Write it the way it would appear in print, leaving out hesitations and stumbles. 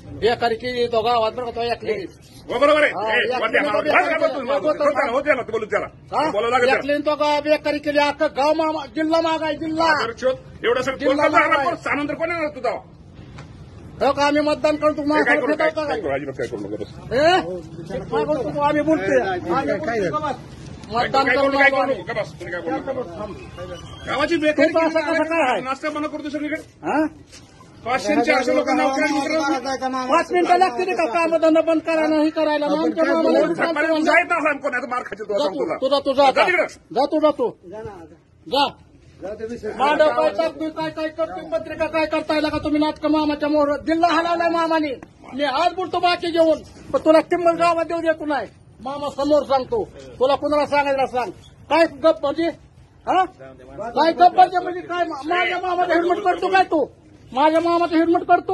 बेकारी केली तो गावात बरं का तो एकली बरोबर आहे हा, ए, या वरती केली हात- तो हात घाल बेकारी बोलतो. बोलतो ना, बोलू त्याला बोलावं लागेल त्याला. एकलीन तो बेकारी केली अख्खा गाव जिल्हा मागाय जिल्हा एवढं सगळं जिल्हा मागाय. सानंतर कोण येणार तुझा हो का आम्ही मतदान करतो काय तुम्हाला करू भेटावं का काय काय? करू अजिबात काय करू नको बस. काय बोलतो आम्ही बोलतोय मतदान काय करून करू काय आलो करू आम्ही. नको का बस तुम्ही काय बोलू नका. गावाची बेकारी तुमचं असं कसं काय आहे? नाश्ता बंद करतो सगळीकडे हा? 500-400 लोकांना उचलायला 5 मिनिटं लागतील का काम धंदा बंद करायला हे करायला मग आमच्या मामाला एवढं चालतं म्हणजे. जायत ना कोणाचा मार खायचं तुला सांगतो तुला. तुझा जा आता तिकडं. जातो जा मांडव काय करतोय काय करतोय पत्रिका काय करताय का तुम्ही नाटक मामाच्या मोहर जिल्हा हलावलाय मामाने मी आज बोलतो बाकी जेवण पण तुला किंमत गावात देऊ देतो नाही मामा समोर सांगतो तुला कुणाला सांगायला सांग काय गप म्हणजे हा काय गप म्हणजे काय माझ्या मामाचं हिरमट करतो काय तू माझ्या मामाचं हिरमट करतो